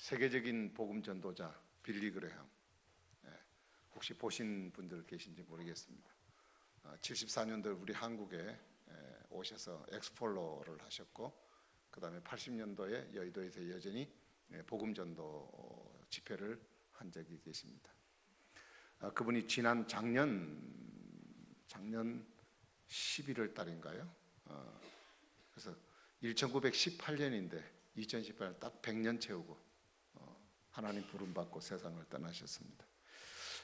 세계적인 복음 전도자 빌리 그레함, 혹시 보신 분들 계신지 모르겠습니다. 74년도 우리 한국에 오셔서 엑스폴로를 하셨고, 그 다음에 80년도에 여의도에서 여전히 복음 전도 집회를 한 적이 계십니다. 그분이 지난 작년 11월 달인가요? 그래서 1918년인데 2018년 딱 100년 채우고 하나님 부름받고 세상을 떠나셨습니다.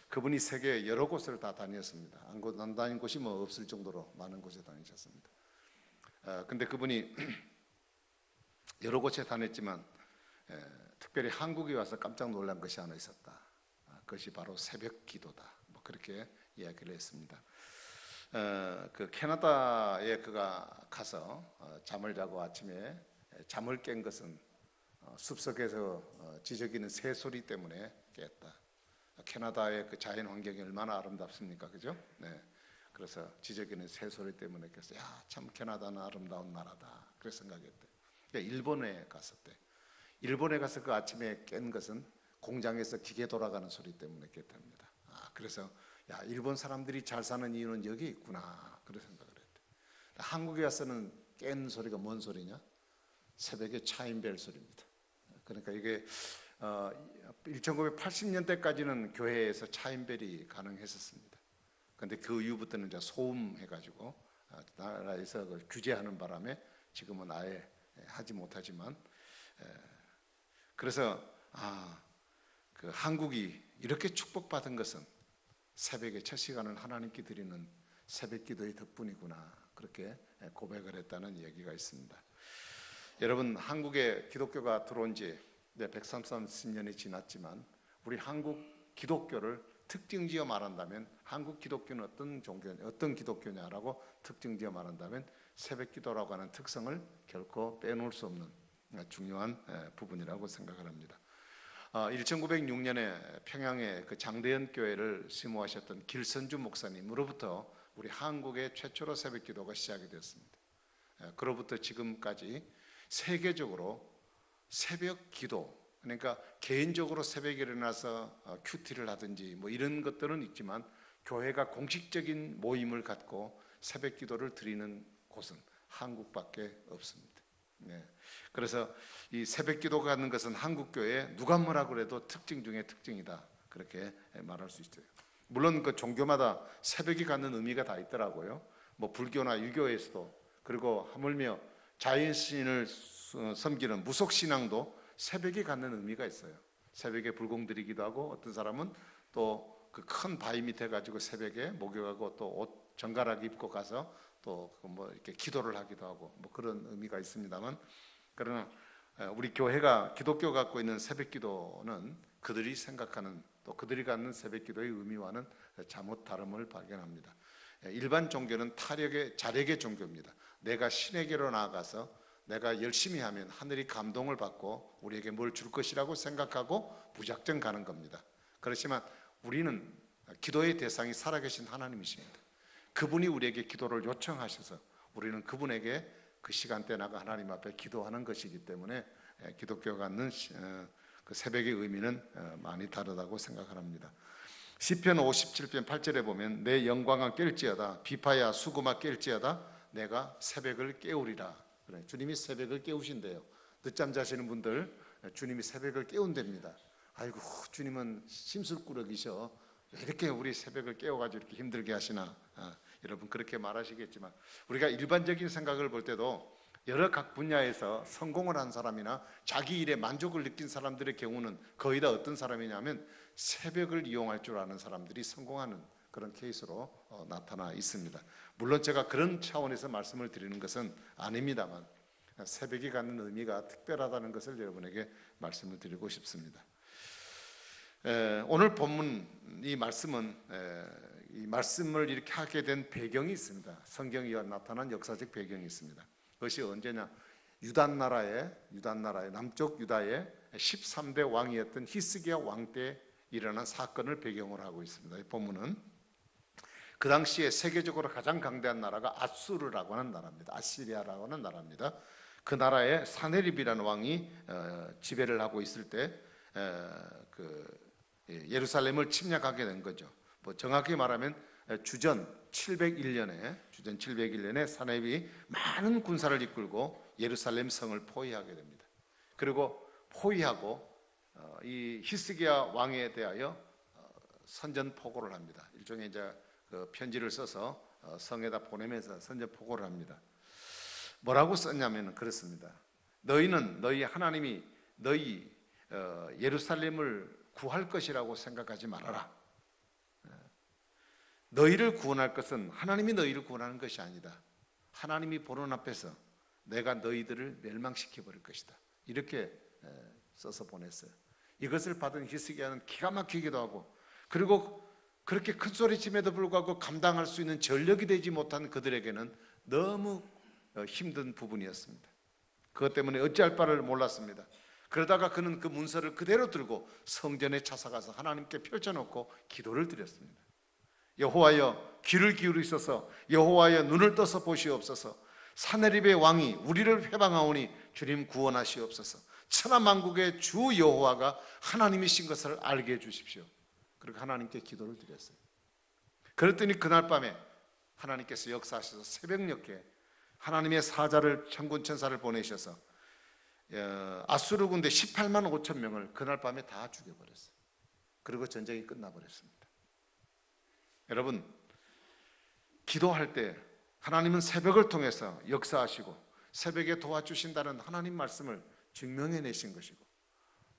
그분이 세계 여러 곳을 다 다녔습니다. 안 다닌 곳이 뭐 없을 정도로 많은 곳에 다니셨습니다. 근데 그분이 여러 곳에 다녔지만 특별히 한국에 와서 깜짝 놀란 것이 하나 있었다. 그것이 바로 새벽 기도다. 뭐 그렇게 이야기를 했습니다. 그 캐나다에 그가 가서 잠을 자고 아침에 잠을 깬 것은 숲속에서 지저귀는 새 소리 때문에 깼다. 캐나다의 그 자연 환경이 얼마나 아름답습니까, 그죠? 네. 그래서 지저귀는 새 소리 때문에 깼어요. 야, 참 캐나다는 아름다운 나라다. 그렇게 생각했대. 일본에 갔었대. 일본에 가서 그 아침에 깬 것은 공장에서 기계 돌아가는 소리 때문에 깼답니다. 그래서 야, 일본 사람들이 잘 사는 이유는 여기 있구나. 그런 생각을 했대. 한국에 와서는 깬 소리가 뭔 소리냐? 새벽에 차인벨 소리입니다. 그러니까 이게 1980년대까지는 교회에서 차인벨이 가능했었습니다. 그런데 그 이후부터는 이제 소음해가지고 나라에서 규제하는 바람에 지금은 아예 하지 못하지만, 그래서 그 한국이 이렇게 축복받은 것은 새벽에 첫 시간을 하나님께 드리는 새벽 기도의 덕분이구나, 그렇게 고백을 했다는 얘기가 있습니다. 여러분, 한국에 기독교가 들어온 지 130년이 지났지만 우리 한국 기독교를 특징지어 말한다면, 한국 기독교는 어떤 기독교냐라고 특징지어 말한다면 새벽 기도라고 하는 특성을 결코 빼놓을 수 없는 중요한 부분이라고 생각을 합니다. 1906년에 평양에 그 장대현 교회를 심호하셨던 길선주 목사님으로부터 우리 한국의 최초로 새벽 기도가 시작이 되었습니다. 그로부터 지금까지 세계적으로 새벽 기도, 그러니까 개인적으로 새벽에 일어나서 큐티를 하든지 뭐 이런 것들은 있지만 교회가 공식적인 모임을 갖고 새벽 기도를 드리는 곳은 한국밖에 없습니다. 네. 그래서 이 새벽 기도가 갖는 것은 한국 교회의 누가 뭐라 그래도 특징 중에 특징이다, 그렇게 말할 수 있어요. 물론 그 종교마다 새벽이 갖는 의미가 다 있더라고요. 뭐 불교나 유교에서도, 그리고 하물며 자연신을 섬기는 무속신앙도 새벽이 갖는 의미가 있어요. 새벽에 불공 드리기도 하고, 어떤 사람은 또 그 큰 바위 밑에 가지고 새벽에 목욕하고 또 옷 정갈하게 입고 가서 또 뭐 이렇게 기도를 하기도 하고, 뭐 그런 의미가 있습니다만, 그러나 우리 교회가 기독교가 갖고 있는 새벽 기도는 그들이 생각하는, 또 그들이 갖는 새벽 기도의 의미와는 잘못 다름을 발견합니다. 일반 종교는 자력의 종교입니다. 내가 신에게로 나아가서 내가 열심히 하면 하늘이 감동을 받고 우리에게 뭘 줄 것이라고 생각하고 무작정 가는 겁니다. 그렇지만 우리는 기도의 대상이 살아계신 하나님이십니다. 그분이 우리에게 기도를 요청하셔서 우리는 그분에게 그 시간대 나가 하나님 앞에 기도하는 것이기 때문에 기독교가 갖는 그 새벽의 의미는 많이 다르다고 생각을 합니다. 시편 57편 8절에 보면 내 영광아 깰지어다, 비파야 수금아 깰지어다, 내가 새벽을 깨우리라. 그래, 주님이 새벽을 깨우신대요. 늦잠 자시는 분들, 주님이 새벽을 깨운답니다. 아이고, 주님은 심술꾸러기셔. 왜 이렇게 우리 새벽을 깨워가지고 이렇게 힘들게 하시나. 여러분 그렇게 말하시겠지만, 우리가 일반적인 생각을 볼 때도 여러 각 분야에서 성공을 한 사람이나 자기 일에 만족을 느낀 사람들의 경우는 거의 다 어떤 사람이냐면 새벽을 이용할 줄 아는 사람들이 성공하는 그런 케이스로 나타나 있습니다. 물론 제가 그런 차원에서 말씀을 드리는 것은 아닙니다만, 새벽이 갖는 의미가 특별하다는 것을 여러분에게 말씀을 드리고 싶습니다. 오늘 본문 이 말씀은 이 말씀을 이렇게 하게 된 배경이 있습니다. 성경에 나타난 역사적 배경이 있습니다. 그것이 언제냐? 유단 나라의 남쪽 유다의 13대 왕이었던 히스기야 왕 때 일어난 사건을 배경으로 하고 있습니다. 이 본문은 그 당시에 세계적으로 가장 강대한 나라가 아수르라고 하는 나라입니다. 아시리아라고 하는 나라입니다. 그 나라에 사네립이라는 왕이 지배를 하고 있을 때 예루살렘을 침략하게 된 거죠. 뭐 정확히 말하면 주전 701년에 사렙이 많은 군사를 이끌고 예루살렘 성을 포위하게 됩니다. 그리고 포위하고 이 히스기야 왕에 대하여 선전포고를 합니다. 일종의 이제 그 편지를 써서 성에다 보내면서 선전포고를 합니다. 뭐라고 썼냐면 그렇습니다. 너희는 너희 하나님이 너희 예루살렘을 구할 것이라고 생각하지 말아라. 너희를 구원할 것은 하나님이 너희를 구원하는 것이 아니다. 하나님이 보는 앞에서 내가 너희들을 멸망시켜 버릴 것이다. 이렇게 써서 보냈어요. 이것을 받은 히스기야는 기가 막히기도 하고, 그리고 그렇게 큰 소리침에도 불구하고 감당할 수 있는 전력이 되지 못한 그들에게는 너무 힘든 부분이었습니다. 그것 때문에 어찌할 바를 몰랐습니다. 그러다가 그는 그 문서를 그대로 들고 성전에 찾아가서 하나님께 펼쳐놓고 기도를 드렸습니다. 여호와여, 귀를 기울이소서. 여호와여, 눈을 떠서 보시옵소서. 사네립의 왕이 우리를 회방하오니 주님 구원하시옵소서. 천하만국의 주 여호와가 하나님이신 것을 알게 해주십시오. 그리고 하나님께 기도를 드렸어요. 그랬더니 그날 밤에 하나님께서 역사하셔서 새벽녘에 하나님의 사자를, 천군 천사를 보내셔서 아수르 군대 18만 5천 명을 그날 밤에 다 죽여버렸어요. 그리고 전쟁이 끝나버렸습니다. 여러분, 기도할 때 하나님은 새벽을 통해서 역사하시고 새벽에 도와주신다는 하나님 말씀을 증명해내신 것이고,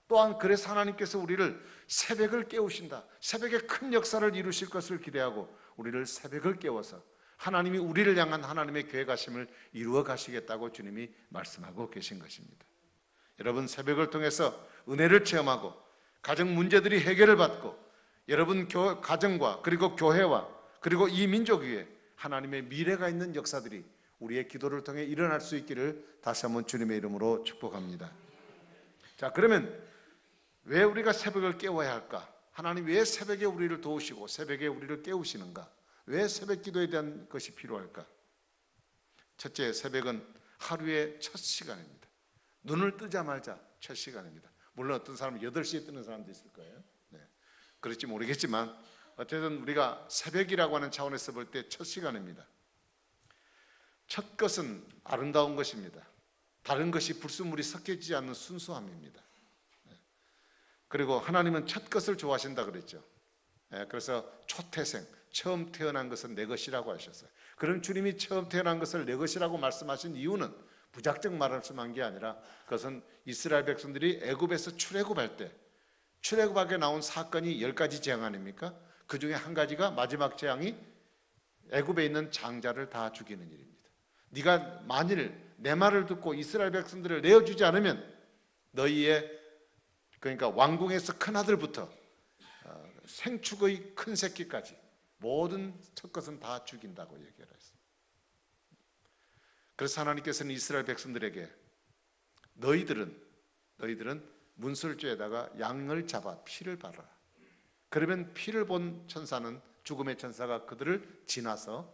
또한 그래서 하나님께서 우리를 새벽을 깨우신다, 새벽에 큰 역사를 이루실 것을 기대하고 우리를 새벽을 깨워서 하나님이 우리를 향한 하나님의 계획하심을 이루어 가시겠다고 주님이 말씀하고 계신 것입니다. 여러분, 새벽을 통해서 은혜를 체험하고 가정 문제들이 해결을 받고 여러분 가정과 그리고 교회와 그리고 이 민족 위에 하나님의 미래가 있는 역사들이 우리의 기도를 통해 일어날 수 있기를 다시 한번 주님의 이름으로 축복합니다. 자, 그러면 왜 우리가 새벽을 깨워야 할까? 하나님 왜 새벽에 우리를 도우시고 새벽에 우리를 깨우시는가? 왜 새벽 기도에 대한 것이 필요할까? 첫째, 새벽은 하루의 첫 시간입니다. 눈을 뜨자마자 첫 시간입니다. 물론 어떤 사람은 8시에 뜨는 사람도 있을 거예요. 그럴지 모르겠지만 어쨌든 우리가 새벽이라고 하는 차원에서 볼 때 첫 시간입니다. 첫 것은 아름다운 것입니다. 다른 것이 불순물이 섞여지지 않는 순수함입니다. 그리고 하나님은 첫 것을 좋아하신다 그랬죠. 그래서 초태생, 처음 태어난 것은 내 것이라고 하셨어요. 그럼 주님이 처음 태어난 것을 내 것이라고 말씀하신 이유는 부작정 말씀한 게 아니라 그것은 이스라엘 백성들이 애굽에서 출애굽할 때 출애굽하게 나온 사건이 10가지 재앙 아닙니까? 그 중에 한 가지가 마지막 재앙이 애굽에 있는 장자를 다 죽이는 일입니다. 네가 만일 내 말을 듣고 이스라엘 백성들을 내어주지 않으면 너희의, 그러니까 왕궁에서 큰 아들부터 생축의 큰 새끼까지 모든 첫 것은 다 죽인다고 얘기를 했어요. 그래서 하나님께서는 이스라엘 백성들에게 너희들은 문설주에다가 양을 잡아 피를 바르라. 그러면 피를 본 천사는, 죽음의 천사가 그들을 지나서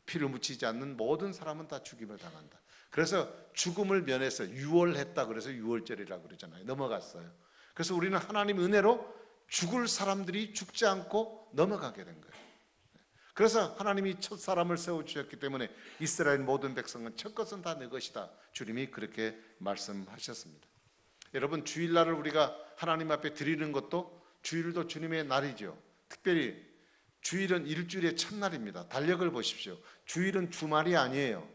피를 묻히지 않는 모든 사람은 다 죽임을 당한다. 그래서 죽음을 면해서 유월했다. 그래서 유월절이라고 그러잖아요. 넘어갔어요. 그래서 우리는 하나님 은혜로 죽을 사람들이 죽지 않고 넘어가게 된 거예요. 그래서 하나님이 첫 사람을 세워주셨기 때문에 이스라엘 모든 백성은 첫 것은 다 내 것이다. 주님이 그렇게 말씀하셨습니다. 여러분, 주일날을 우리가 하나님 앞에 드리는 것도, 주일도 주님의 날이죠. 특별히 주일은 일주일의 첫날입니다. 달력을 보십시오. 주일은 주말이 아니에요.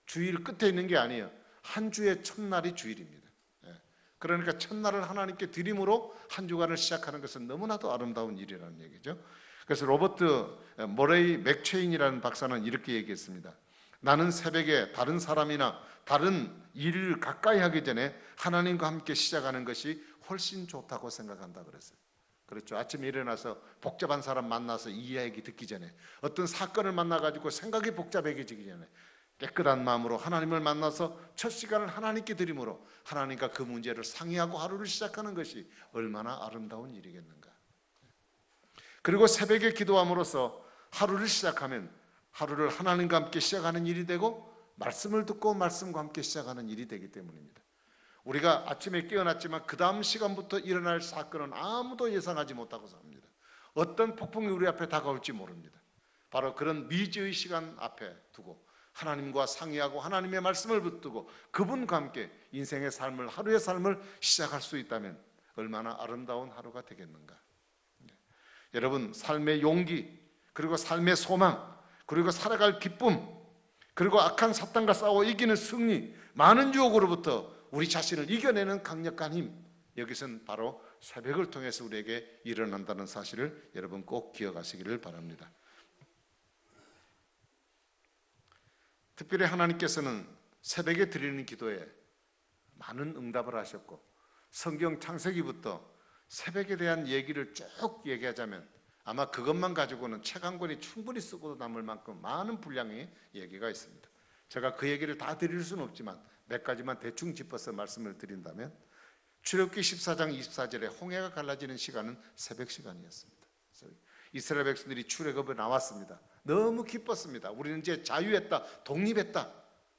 주일 끝에 있는 게 아니에요. 한 주의 첫날이 주일입니다. 그러니까 첫날을 하나님께 드림으로 한 주간을 시작하는 것은 너무나도 아름다운 일이라는 얘기죠. 그래서 로버트 머레이 맥체인이라는 박사는 이렇게 얘기했습니다. 나는 새벽에 다른 사람이나 다른 일을 가까이 하기 전에 하나님과 함께 시작하는 것이 훨씬 좋다고 생각한다 그랬어요. 그렇죠. 아침에 일어나서 복잡한 사람 만나서 이야기 듣기 전에, 어떤 사건을 만나가지고 생각이 복잡해지기 전에 깨끗한 마음으로 하나님을 만나서 첫 시간을 하나님께 드림으로 하나님과 그 문제를 상의하고 하루를 시작하는 것이 얼마나 아름다운 일이겠는가. 그리고 새벽에 기도함으로써 하루를 시작하면 하루를 하나님과 함께 시작하는 일이 되고 말씀을 듣고 말씀과 함께 시작하는 일이 되기 때문입니다. 우리가 아침에 깨어났지만 그 다음 시간부터 일어날 사건은 아무도 예상하지 못하고 삽니다. 어떤 폭풍이 우리 앞에 다가올지 모릅니다. 바로 그런 미지의 시간 앞에 두고 하나님과 상의하고 하나님의 말씀을 붙들고 그분과 함께 인생의 삶을, 하루의 삶을 시작할 수 있다면 얼마나 아름다운 하루가 되겠는가. 여러분, 삶의 용기, 그리고 삶의 소망, 그리고 살아갈 기쁨, 그리고 악한 사탄과 싸워 이기는 승리, 많은 유혹으로부터 우리 자신을 이겨내는 강력한 힘, 여기서는 바로 새벽을 통해서 우리에게 일어난다는 사실을 여러분 꼭 기억하시기를 바랍니다. 특별히 하나님께서는 새벽에 드리는 기도에 많은 응답을 하셨고, 성경 창세기부터 새벽에 대한 얘기를 쭉 얘기하자면 아마 그것만 가지고는 책 한 권이 충분히 쓰고 남을 만큼 많은 분량의 얘기가 있습니다. 제가 그 얘기를 다 드릴 수는 없지만 몇 가지만 대충 짚어서 말씀을 드린다면, 출애굽기 14장 24절에 홍해가 갈라지는 시간은 새벽 시간이었습니다. 이스라엘 백성들이 출애굽에 나왔습니다. 너무 기뻤습니다. 우리는 이제 자유했다, 독립했다.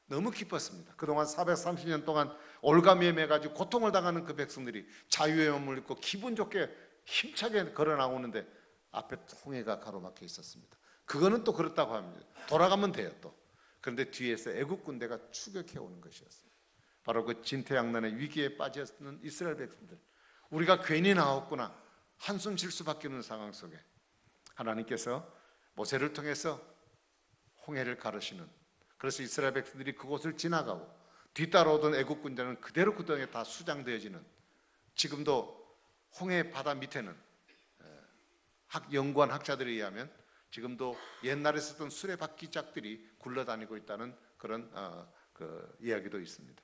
너무 기뻤습니다. 그동안 430년 동안 올가매매가지고 고통을 당하는 그 백성들이 자유의 몸을 입고 기분 좋게 힘차게 걸어 나오는데 앞에 홍해가 가로막혀 있었습니다. 그거는 또 그렇다고 합니다. 돌아가면 돼요 또. 그런데 뒤에서 애국 군대가 추격해 오는 것이었습니다. 바로 그 진퇴양난의 위기에 빠졌는 이스라엘 백성들, 우리가 괜히 나왔구나 한숨 쉴 수밖에 없는 상황 속에 하나님께서 모세를 통해서 홍해를 가르시는, 그래서 이스라엘 백성들이 그곳을 지나가고 뒤따라오던 애국 군대는 그대로 그 땅에 다 수장되어지는, 지금도 홍해 바다 밑에는 연구한 학자들에 의하면 지금도 옛날에 썼던 수레바퀴짝들이 굴러다니고 있다는 그런 그 이야기도 있습니다.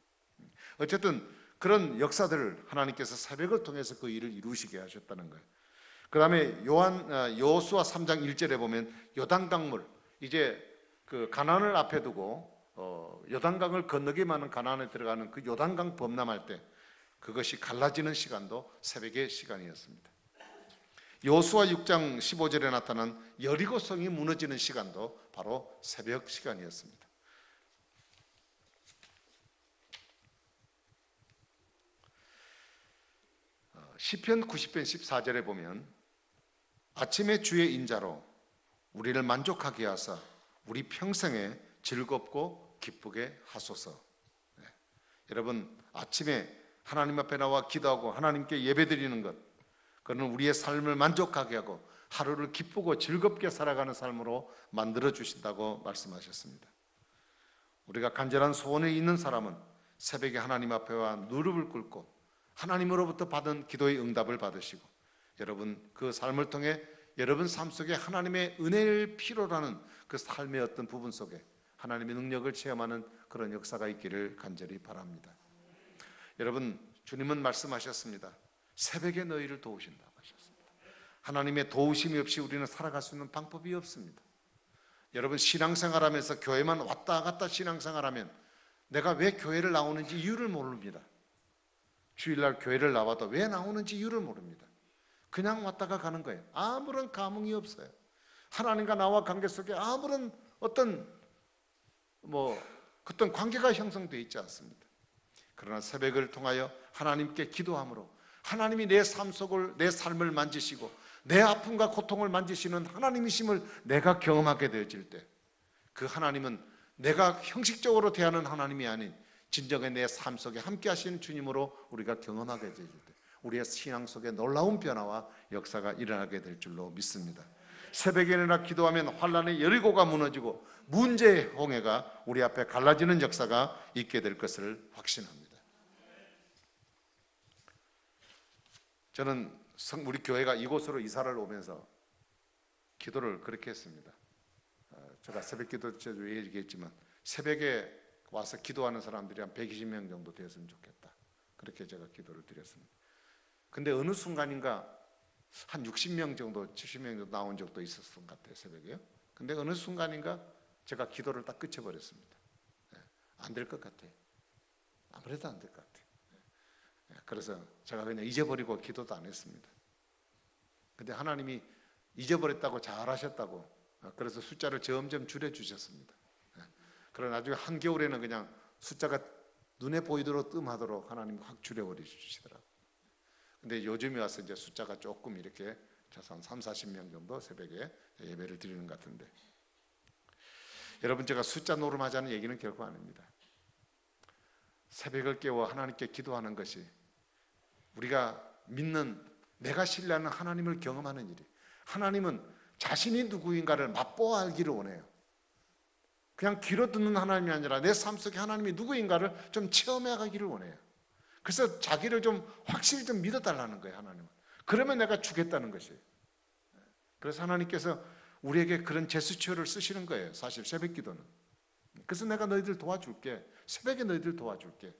어쨌든 그런 역사들을 하나님께서 새벽을 통해서 그 일을 이루시게 하셨다는 거예요. 그 다음에 여호수아 3장 1절에 보면 요단강물, 이제 그 가나안을 앞에 두고 요단강을 건너기만 하는 가나안에 들어가는 그 요단강 범람할 때 그것이 갈라지는 시간도 새벽의 시간이었습니다. 여호수아 6장 15절에 나타난 여리고성이 무너지는 시간도 바로 새벽 시간이었습니다. 시편 90편 14절에 보면 아침에 주의 인자로 우리를 만족하게 하사 우리 평생에 즐겁고 기쁘게 하소서. 네. 여러분, 아침에 하나님 앞에 나와 기도하고 하나님께 예배드리는 것, 그는 우리의 삶을 만족하게 하고 하루를 기쁘고 즐겁게 살아가는 삶으로 만들어 주신다고 말씀하셨습니다. 우리가 간절한 소원이 있는 사람은 새벽에 하나님 앞에 와 무릎을 꿇고 하나님으로부터 받은 기도의 응답을 받으시고, 여러분 그 삶을 통해 여러분 삶 속에 하나님의 은혜를 필요로 하는 그 삶의 어떤 부분 속에 하나님의 능력을 체험하는 그런 역사가 있기를 간절히 바랍니다. 여러분, 주님은 말씀하셨습니다. 새벽에 너희를 도우신다고 하셨습니다. 하나님의 도우심이 없이 우리는 살아갈 수 있는 방법이 없습니다. 여러분, 신앙생활하면서 교회만 왔다 갔다 신앙생활하면 내가 왜 교회를 나오는지 이유를 모릅니다. 주일날 교회를 나와도 왜 나오는지 이유를 모릅니다. 그냥 왔다가 가는 거예요. 아무런 감흥이 없어요. 하나님과 나와 관계 속에 아무런 어떤 관계가 형성되어 있지 않습니다. 그러나 새벽을 통하여 하나님께 기도함으로 하나님이 내 삶 속을, 내 삶을 만지시고 내 아픔과 고통을 만지시는 하나님이심을 내가 경험하게 되어질 때, 그 하나님은 내가 형식적으로 대하는 하나님이 아닌 진정의 내 삶 속에 함께 하시는 주님으로 우리가 경험하게 되어질 때 우리의 신앙 속에 놀라운 변화와 역사가 일어나게 될 줄로 믿습니다. 새벽에 일어나 기도하면 환란의 여리고가 무너지고 문제의 홍해가 우리 앞에 갈라지는 역사가 있게 될 것을 확신합니다. 저는 우리 교회가 이곳으로 이사를 오면서 기도를 그렇게 했습니다. 제가 새벽 기도 때도 얘기했지만 새벽에 와서 기도하는 사람들이 한 120명 정도 되었으면 좋겠다. 그렇게 제가 기도를 드렸습니다. 근데 어느 순간인가 한 60명 정도, 70명 정도 나온 적도 있었던 것 같아요, 새벽에요. 근데 어느 순간인가 제가 기도를 딱 끝쳐버렸습니다. 안 될 것 같아요. 아무래도 안 될 것 같아요. 그래서 제가 그냥 잊어버리고 기도도 안 했습니다. 근데 하나님이 잊어버렸다고 잘하셨다고, 그래서 숫자를 점점 줄여주셨습니다. 그러나 나중에 한겨울에는 그냥 숫자가 눈에 보이도록 뜸하도록 하나님이 확 줄여버려 주시더라고요. 근데 요즘에 와서 이제 숫자가 조금 이렇게 한 3, 40명 정도 새벽에 예배를 드리는 것 같은데, 여러분, 제가 숫자 노름하자는 얘기는 결코 아닙니다. 새벽을 깨워 하나님께 기도하는 것이 우리가 믿는, 내가 신뢰하는 하나님을 경험하는 일이, 하나님은 자신이 누구인가를 맛보아 알기를 원해요. 그냥 귀로 듣는 하나님이 아니라 내 삶 속에 하나님이 누구인가를 좀 체험해 가기를 원해요. 그래서 자기를 좀 확실히 좀 믿어달라는 거예요, 하나님은. 그러면 내가 주겠다는 것이에요. 그래서 하나님께서 우리에게 그런 제스처를 쓰시는 거예요, 사실 새벽 기도는. 그래서 내가 너희들 도와줄게. 새벽에 너희들 도와줄게.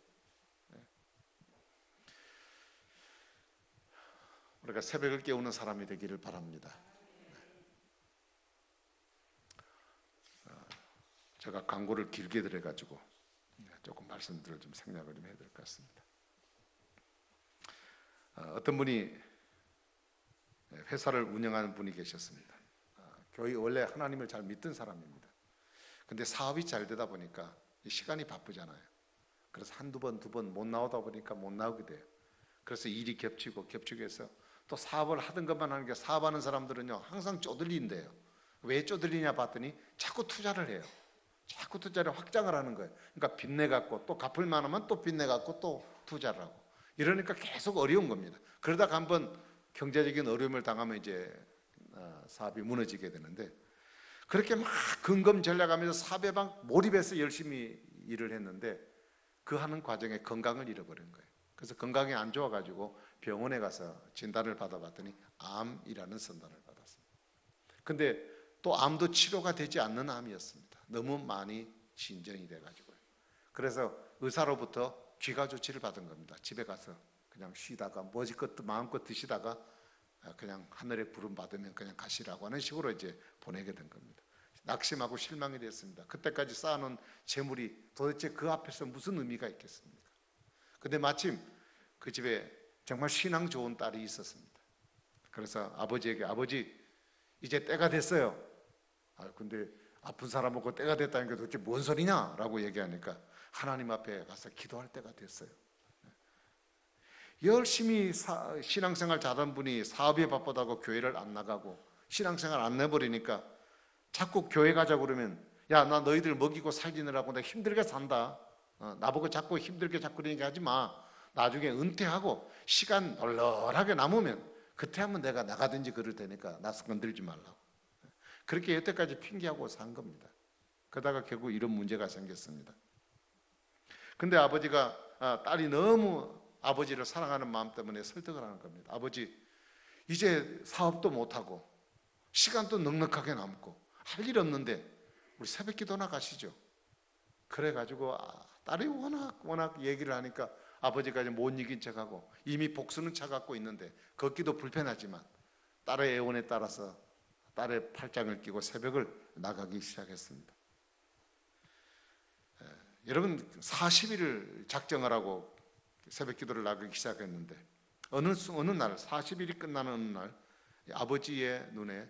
우리가 새벽을 깨우는 사람이 되기를 바랍니다. 제가 광고를 길게 들어가지고 조금 말씀들을 좀 생략을 좀 해야 될 것 같습니다. 어떤 분이 회사를 운영하는 분이 계셨습니다. 교회 원래 하나님을 잘 믿던 사람입니다. 근데 사업이 잘 되다 보니까 시간이 바쁘잖아요. 그래서 한두 번, 두 번 못 나오다 보니까 못 나오게 돼요. 그래서 일이 겹치고 해서 또 사업을 하던 것만 하는 게, 사업하는 사람들은요 항상 쪼들린대요. 왜 쪼들리냐 봤더니 자꾸 투자를 해요. 자꾸 투자를 확장을 하는 거예요. 그러니까 빚내갖고 또 갚을 만하면 또 빚내갖고 또 투자를 하고, 이러니까 계속 어려운 겁니다. 그러다가 한번 경제적인 어려움을 당하면 이제 사업이 무너지게 되는데, 그렇게 막 근검전략하면서 사업에 막 몰입해서 열심히 일을 했는데 그 하는 과정에 건강을 잃어버린 거예요. 그래서 건강이 안 좋아가지고 병원에 가서 진단을 받아봤더니 암이라는 진단을 받았습니다. 근데 또 암도 치료가 되지 않는 암이었습니다. 너무 많이 진전이 돼가지고요. 그래서 의사로부터 귀가 조치를 받은 겁니다. 집에 가서 그냥 쉬다가 머지껏 마음껏 드시다가 그냥 하늘의 부름 받으면 그냥 가시라고 하는 식으로 이제 보내게 된 겁니다. 낙심하고 실망이 됐습니다. 그때까지 쌓아놓은 재물이 도대체 그 앞에서 무슨 의미가 있겠습니까? 근데 마침 그 집에 정말 신앙 좋은 딸이 있었습니다. 그래서 아버지에게, 아버지 이제 때가 됐어요. 근데 아픈 사람하고 때가 됐다는 게 도대체 뭔 소리냐? 라고 얘기하니까 하나님 앞에 가서 기도할 때가 됐어요. 열심히 신앙생활 잘하는 분이 사업에 바쁘다고 교회를 안 나가고 신앙생활 안 내버리니까 자꾸 교회 가자고 그러면, 야, 나 너희들 먹이고 살리느라고 내가 힘들게 산다. 나보고 자꾸 힘들게 자꾸 그러니까 하지 마. 나중에 은퇴하고 시간 널널하게 남으면 그때 한번 내가 나가든지 그럴 테니까 나 건들지 말라고. 그렇게 여태까지 핑계하고 산 겁니다. 그러다가 결국 이런 문제가 생겼습니다. 근데 아버지가 딸이 너무 아버지를 사랑하는 마음 때문에 설득을 하는 겁니다. 아버지, 이제 사업도 못하고 시간도 넉넉하게 남고 할 일 없는데 우리 새벽 기도나 가시죠. 그래가지고 딸이 워낙 얘기를 하니까 아버지가 이제 못 이긴 척하고 이미 복수는 차갖고 있는데 걷기도 불편하지만 딸의 애원에 따라서 딸의 팔짱을 끼고 새벽을 나가기 시작했습니다. 여러분, 40일을 작정하라고 새벽 기도를 나가기 시작했는데 어느 날 40일이 끝나는 어느 날 아버지의 눈에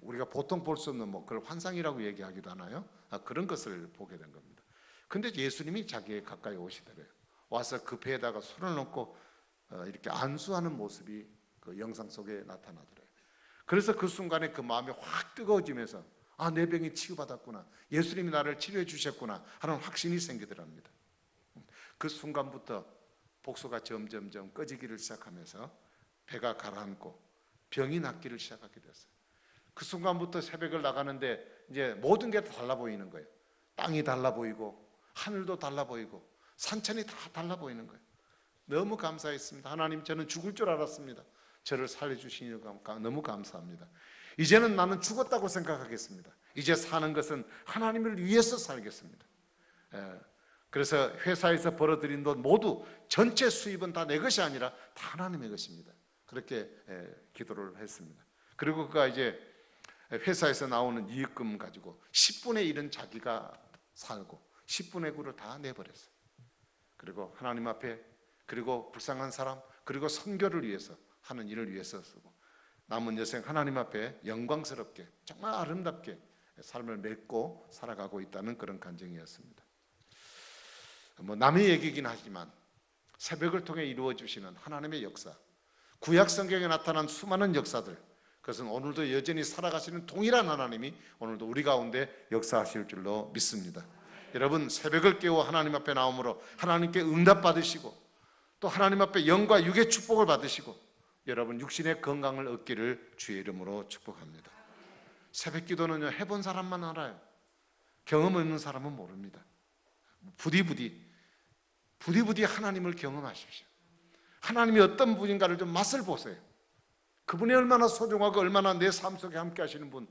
우리가 보통 볼 수 없는 그걸 환상이라고 얘기하기도 하나요? 그런 것을 보게 된 겁니다. 근데 예수님이 자기에 가까이 오시더래요. 와서 그 배에다가 손을 넣고 이렇게 안수하는 모습이 그 영상 속에 나타나더래요. 그래서 그 순간에 그 마음이 확 뜨거워지면서 내 병이 치유받았구나, 예수님이 나를 치료해 주셨구나 하는 확신이 생기더랍니다. 그 순간부터 복수가 점점점 꺼지기를 시작하면서 배가 가라앉고 병이 낫기를 시작하게 됐어요. 그 순간부터 새벽을 나가는데 이제 모든 게 다 달라 보이는 거예요. 땅이 달라 보이고 하늘도 달라 보이고 산천이 다 달라 보이는 거예요. 너무 감사했습니다. 하나님, 저는 죽을 줄 알았습니다. 저를 살려주시니 너무 감사합니다. 이제는 나는 죽었다고 생각하겠습니다. 이제 사는 것은 하나님을 위해서 살겠습니다. 그래서 회사에서 벌어들인 돈 모두 전체 수입은 다 내 것이 아니라 다 하나님의 것입니다. 그렇게 기도를 했습니다. 그리고 그가 이제 회사에서 나오는 이익금 가지고 10분의 1은 자기가 살고 10분의 9를 다 내버렸어요. 그리고 하나님 앞에, 그리고 불쌍한 사람, 그리고 선교를 위해서 하는 일을 위해서 쓰고 남은 여생 하나님 앞에 영광스럽게 정말 아름답게 삶을 맺고 살아가고 있다는 그런 간증이었습니다. 뭐 남의 얘기긴 하지만 새벽을 통해 이루어 주시는 하나님의 역사, 구약 성경에 나타난 수많은 역사들, 그것은 오늘도 여전히 살아가시는 동일한 하나님이 오늘도 우리 가운데 역사하실 줄로 믿습니다. 여러분, 새벽을 깨워 하나님 앞에 나옴으로 하나님께 응답 받으시고 또 하나님 앞에 영과 육의 축복을 받으시고 여러분 육신의 건강을 얻기를 주의 이름으로 축복합니다. 새벽 기도는요, 해본 사람만 알아요. 경험 없는 사람은 모릅니다. 부디 하나님을 경험하십시오. 하나님이 어떤 분인가를 좀 맛을 보세요. 그분이 얼마나 소중하고 얼마나 내 삶 속에 함께 하시는 분,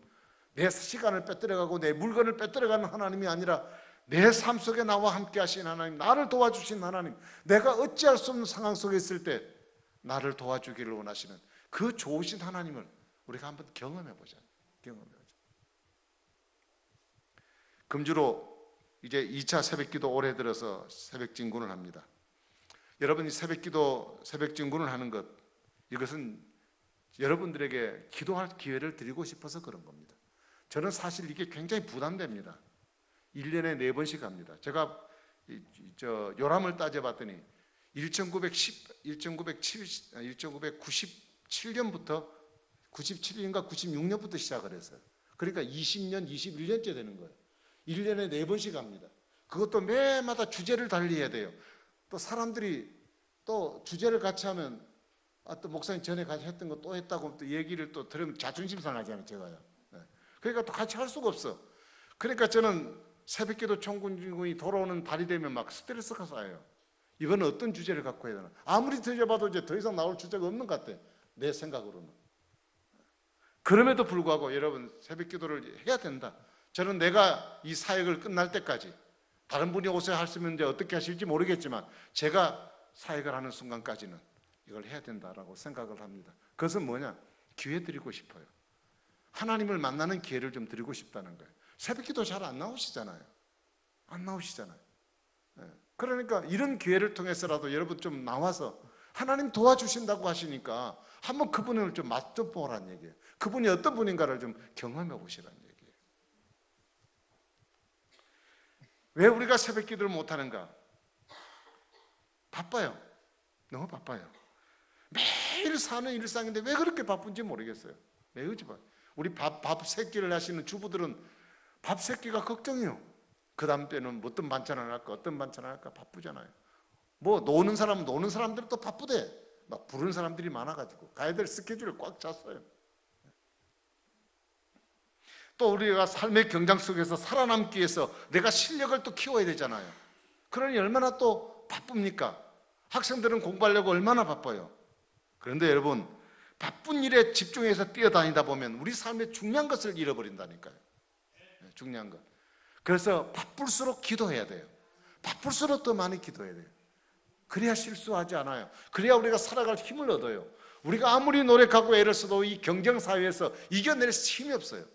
내 시간을 빼뜨려가고 내 물건을 빼뜨려가는 하나님이 아니라 내 삶 속에 나와 함께 하신 하나님, 나를 도와주신 하나님, 내가 어찌할 수 없는 상황 속에 있을 때 나를 도와주기를 원하시는 그 좋으신 하나님을 우리가 한번 경험해보자. 금주로 이제 2차 새벽기도 올해 들어서 새벽 진군을 합니다. 여러분이 새벽기도, 새벽 진군을 하는 것, 이것은 여러분들에게 기도할 기회를 드리고 싶어서 그런 겁니다. 저는 사실 이게 굉장히 부담됩니다. 1년에 4번씩 합니다. 제가 요람을 따져봤더니 1997년부터 97년인가 96년부터 시작을 했어요. 그러니까 20년, 21년째 되는 거예요. 1년에 4번씩 합니다. 그것도 매마다 주제를 달리해야 돼요. 또 사람들이 또 주제를 같이 하면 또 목사님 전에 같이 했던 거 또 했다고 또 얘기를 또 들으면 자존심 상하잖아요, 제가요. 그러니까 또 같이 할 수가 없어. 그러니까 저는 새벽기도 총군이 돌아오는 달이 되면 막 스트레스가 쌓여요. 이번에 어떤 주제를 갖고 해야 되나? 아무리 들여봐도 이제 더 이상 나올 주제가 없는 것 같아, 내 생각으로는. 그럼에도 불구하고 여러분, 새벽기도를 해야 된다. 저는 내가 이 사역을 끝날 때까지, 다른 분이 오셔야 하시면 이제 어떻게 하실지 모르겠지만 제가 사역을 하는 순간까지는 이걸 해야 된다라고 생각을 합니다. 그것은 뭐냐? 기회 드리고 싶어요. 하나님을 만나는 기회를 좀 드리고 싶다는 거예요. 새벽기도 잘 안 나오시잖아요. 안 나오시잖아요. 그러니까 이런 기회를 통해서라도 여러분 좀 나와서 하나님 도와주신다고 하시니까 한번 그분을 좀 맛보라는 얘기예요. 그분이 어떤 분인가를 좀 경험해 보시라는 얘기예요. 왜 우리가 새벽기도를 못하는가? 바빠요. 너무 바빠요. 매일 사는 일상인데 왜 그렇게 바쁜지 모르겠어요. 왜 그렇지? 우리 밥 새끼를 하시는 주부들은 밥 새끼가 걱정이요. 그 다음 때는 어떤 반찬을 할까, 어떤 반찬을 할까 바쁘잖아요. 뭐 노는 사람은 노는 사람들은 또 바쁘대. 막 부르는 사람들이 많아가지고 가야 될 스케줄을 꽉 찼어요. 또 우리가 삶의 경장 속에서 살아남기 위해서 내가 실력을 또 키워야 되잖아요. 그러니 얼마나 또 바쁩니까? 학생들은 공부하려고 얼마나 바빠요. 그런데 여러분, 바쁜 일에 집중해서 뛰어다니다 보면 우리 삶의 중요한 것을 잃어버린다니까요. 중요한 것. 그래서 바쁠수록 기도해야 돼요. 바쁠수록 더 많이 기도해야 돼요. 그래야 실수하지 않아요. 그래야 우리가 살아갈 힘을 얻어요. 우리가 아무리 노력하고 애를 써도 이 경쟁사회에서 이겨낼 힘이 없어요.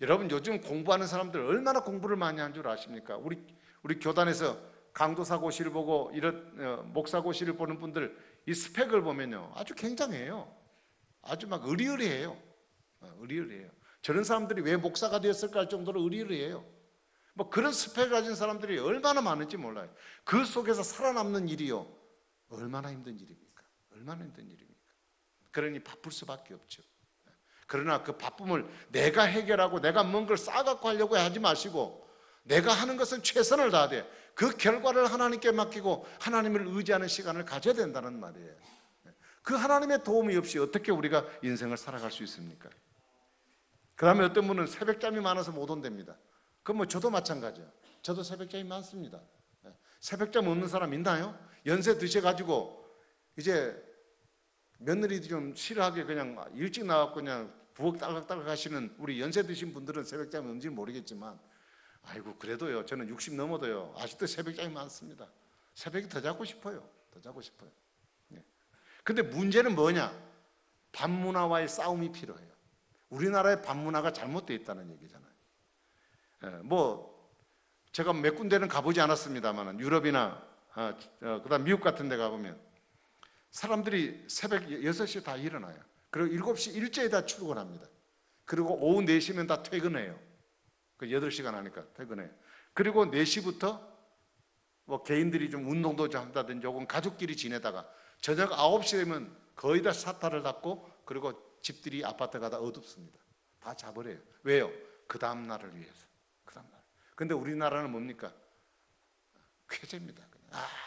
여러분, 요즘 공부하는 사람들 얼마나 공부를 많이 한 줄 아십니까? 우리 교단에서 강도사고시를 보고 이런 목사고시를 보는 분들 이 스펙을 보면요, 아주 굉장해요. 아주 막 의리의리해요. 의리의리해요. 저런 사람들이 왜 목사가 되었을까 할 정도로 의리의리해요. 뭐 그런 스펙을 가진 사람들이 얼마나 많은지 몰라요. 그 속에서 살아남는 일이요, 얼마나 힘든 일입니까? 얼마나 힘든 일입니까? 그러니 바쁠 수밖에 없죠. 그러나 그 바쁨을 내가 해결하고 내가 뭔 걸 쌓아갖고 하려고 하지 마시고 내가 하는 것은 최선을 다하되 그 결과를 하나님께 맡기고 하나님을 의지하는 시간을 가져야 된다는 말이에요. 그 하나님의 도움이 없이 어떻게 우리가 인생을 살아갈 수 있습니까? 그 다음에 어떤 분은 새벽잠이 많아서 못 온답니다. 그럼 뭐 저도 마찬가지예요. 저도 새벽잠이 많습니다. 새벽잠 없는 사람 있나요? 연세 드셔가지고 이제 며느리들이 좀 싫어하게 그냥 일찍 나와서 그냥 부엌 딸깍딸깍 하시는 우리 연세 드신 분들은 새벽잠이 없는지 모르겠지만, 아이고 그래도요, 저는 60 넘어도요 아직도 새벽잠이 많습니다. 새벽에 더 자고 싶어요. 더 자고 싶어요. 근데 문제는 뭐냐? 밤문화와의 싸움이 필요해요. 우리나라의 밤문화가 잘못되어 있다는 얘기잖아요. 뭐 제가 몇 군데는 가보지 않았습니다만 유럽이나 그다음 미국 같은 데 가보면 사람들이 새벽 6시에 다 일어나요. 그리고 7시 일제에 다 출근합니다. 그리고 오후 4시면 다 퇴근해요. 그 8시간 하니까 퇴근해요. 그리고 4시부터 뭐 개인들이 좀 운동도 좀 한다든지 혹은 가족끼리 지내다가 저녁 9시 되면 거의 다 샤터를 닫고 그리고 집들이 아파트가 다 어둡습니다. 다 자버려요. 왜요? 그 다음 날을 위해서. 그 다음 날. 근데 우리나라는 뭡니까? 쾌재입니다.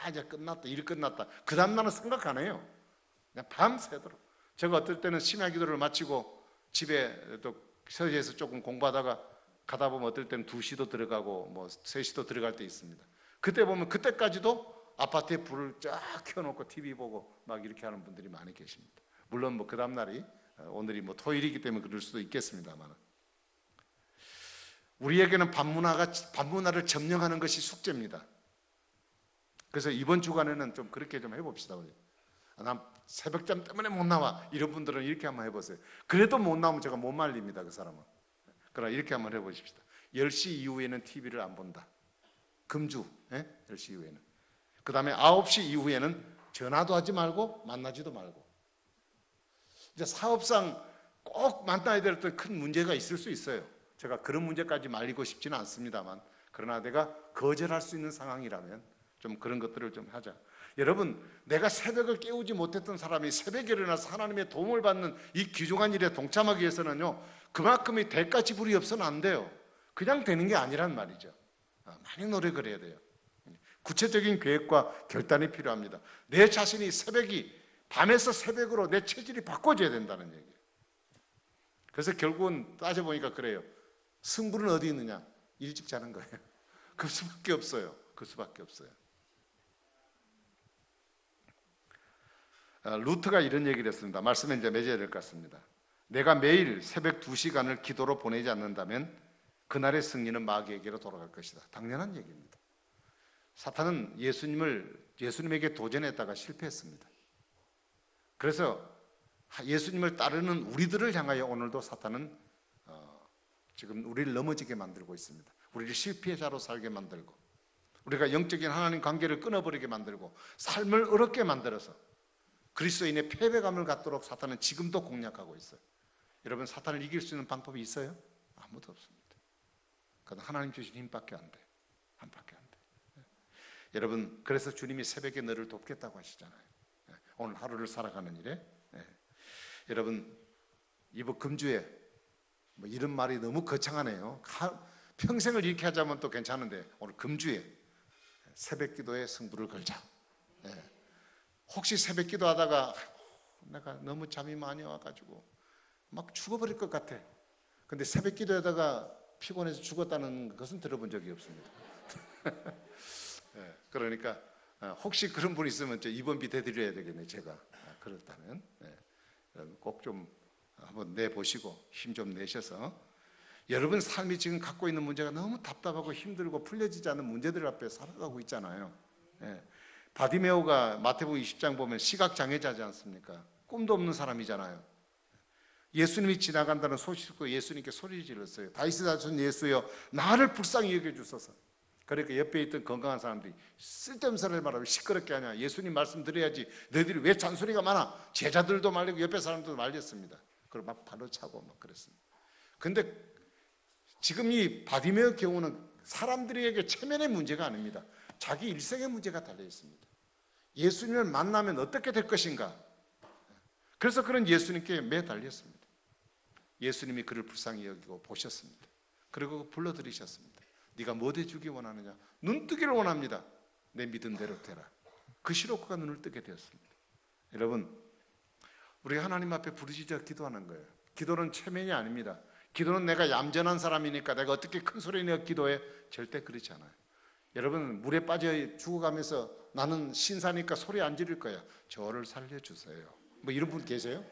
이제 끝났다. 일 끝났다. 그 다음 날은 생각 안 해요. 그냥 밤새도록. 제가 어떨 때는 심야 기도를 마치고 집에 또 서재에서 조금 공부하다가 가다 보면 어떨 때는 2시도 들어가고 뭐 3시도 들어갈 때 있습니다. 그때 보면 그때까지도 아파트에 불을 쫙 켜놓고 TV 보고 막 이렇게 하는 분들이 많이 계십니다. 물론 뭐 그 다음 날이 오늘이 뭐 토요일이기 때문에 그럴 수도 있겠습니다만 우리에게는 밤문화를 점령하는 것이 숙제입니다. 그래서 이번 주간에는 좀 그렇게 좀 해봅시다. 우리. 난 새벽잠 때문에 못 나와. 이런 분들은 이렇게 한번 해보세요. 그래도 못 나오면 제가 못 말립니다. 그 사람은. 그러나 이렇게 한번 해보십시다. 10시 이후에는 TV를 안 본다. 금주 10시 이후에는. 그 다음에 9시 이후에는 전화도 하지 말고 만나지도 말고. 이제 사업상 꼭 만나야 될 어떤 큰 문제가 있을 수 있어요. 제가 그런 문제까지 말리고 싶지는 않습니다만 그러나 내가 거절할 수 있는 상황이라면 좀 그런 것들을 좀 하자. 여러분, 내가 새벽을 깨우지 못했던 사람이 새벽에 일어나서 하나님의 도움을 받는 이 귀중한 일에 동참하기 위해서는요, 그만큼의 대가 지불이 없어는 안 돼요. 그냥 되는 게 아니란 말이죠. 많이 노력을 해야 돼요. 구체적인 계획과 결단이 필요합니다. 내 자신이 밤에서 새벽으로 내 체질이 바꿔져야 된다는 얘기예요. 그래서 결국은 따져보니까 그래요. 승부는 어디 있느냐? 일찍 자는 거예요. 그 수밖에 없어요. 그 수밖에 없어요. 루트가 이런 얘기를 했습니다. 말씀에 이제 맺어야 될 것 같습니다. 내가 매일 새벽 2시간을 기도로 보내지 않는다면 그날의 승리는 마귀에게로 돌아갈 것이다. 당연한 얘기입니다. 사탄은 예수님에게 도전했다가 실패했습니다. 그래서 예수님을 따르는 우리들을 향하여 오늘도 사탄은 지금 우리를 넘어지게 만들고 있습니다. 우리를 실패자로 살게 만들고 우리가 영적인 하나님 관계를 끊어버리게 만들고 삶을 어렵게 만들어서 그리스도인의 패배감을 갖도록 사탄은 지금도 공략하고 있어요. 여러분, 사탄을 이길 수 있는 방법이 있어요? 아무도 없습니다. 그건 하나님 주신 힘밖에 안 돼요. 힘밖에 안 돼요. 여러분, 그래서 주님이 새벽에 너를 돕겠다고 하시잖아요. 오늘 하루를 살아가는 일에 여러분, 이번 금주에 뭐 이런 말이 너무 거창하네요. 평생을 이렇게 하자면 또 괜찮은데 오늘 금주에 새벽 기도에 승부를 걸자. 혹시 새벽 기도하다가 내가 너무 잠이 많이 와가지고 막 죽어버릴 것 같아. 근데 새벽 기도하다가 피곤해서 죽었다는 것은 들어본 적이 없습니다. 그러니까 혹시 그런 분 있으면 입원비 대드려야 되겠네. 제가 그렇다면 꼭 좀 한번 내보시고 힘 좀 내셔서 여러분 삶이 지금 갖고 있는 문제가 너무 답답하고 힘들고 풀려지지 않는 문제들 앞에 살아가고 있잖아요. 바디메오가 마태복음 20장 보면 시각장애자지 않습니까? 꿈도 없는 사람이잖아요. 예수님이 지나간다는 소식 듣고 예수님께 소리 질렀어요. 다윗의 자손 예수여 나를 불쌍히 여겨주소서. 그러니까 옆에 있던 건강한 사람들이 쓸데없는 소리를 말하고 시끄럽게 하냐. 예수님 말씀 드려야지. 너희들이 왜 잔소리가 많아. 제자들도 말리고 옆에 사람들도 말렸습니다. 그리고 막 발로 차고 막 그랬습니다. 근데 지금 이 바디메오 경우는 사람들에게 체면의 문제가 아닙니다. 자기 일생의 문제가 달려 있습니다. 예수님을 만나면 어떻게 될 것인가. 그래서 그런 예수님께 매달렸습니다. 예수님이 그를 불쌍히 여기고 보셨습니다. 그리고 불러들이셨습니다. 네가 뭐 돼주기 원하느냐? 눈뜨기를 원합니다. 내 믿은 대로 되라. 그 시로 그가 눈을 뜨게 되었습니다. 여러분, 우리 하나님 앞에 부르짖어 기도하는 거예요. 기도는 체면이 아닙니다. 기도는 내가 얌전한 사람이니까 내가 어떻게 큰 소리 내어 기도해? 절대 그렇지 않아요. 여러분, 물에 빠져 죽어가면서 나는 신사니까 소리 안 지를 거야. 저를 살려주세요. 뭐 이런 분 계세요?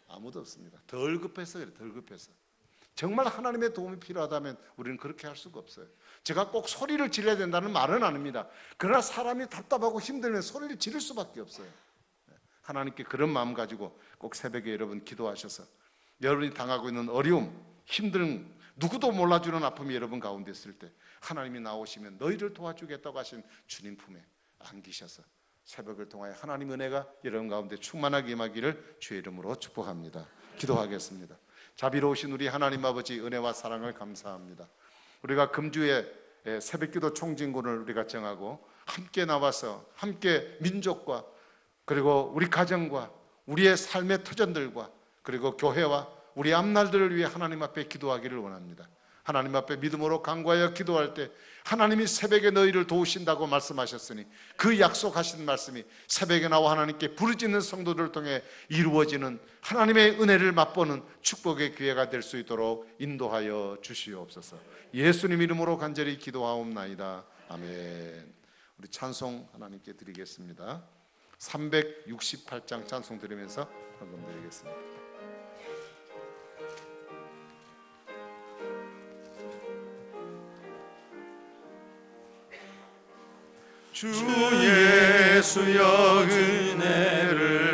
아무도 없습니다. 덜 급해서 그래요. 덜 급해서. 정말 하나님의 도움이 필요하다면 우리는 그렇게 할 수가 없어요. 제가 꼭 소리를 질러야 된다는 말은 아닙니다. 그러나 사람이 답답하고 힘들면 소리를 지를 수밖에 없어요. 하나님께 그런 마음 가지고 꼭 새벽에 여러분 기도하셔서 여러분이 당하고 있는 어려움, 힘든 누구도 몰라주는 아픔이 여러분 가운데 있을 때 하나님이 나오시면 너희를 도와주겠다고 하신 주님 품에 안기셔서 새벽을 통하여 하나님 은혜가 여러분 가운데 충만하게 임하기를 주의 이름으로 축복합니다. 기도하겠습니다. 자비로우신 우리 하나님 아버지 은혜와 사랑을 감사합니다. 우리가 금주에 새벽기도 총진군을 우리가 정하고 함께 나와서 함께 민족과 그리고 우리 가정과 우리의 삶의 터전들과 그리고 교회와 우리 앞날들을 위해 하나님 앞에 기도하기를 원합니다. 하나님 앞에 믿음으로 간구하여 기도할 때 하나님이 새벽에 너희를 도우신다고 말씀하셨으니 그 약속하신 말씀이 새벽에 나와 하나님께 부르짖는 성도들을 통해 이루어지는 하나님의 은혜를 맛보는 축복의 기회가 될 수 있도록 인도하여 주시옵소서. 예수님 이름으로 간절히 기도하옵나이다. 아멘. 우리 찬송 하나님께 드리겠습니다. 368장 찬송 드리면서 헌금 드리겠습니다. 주 예수여 은혜를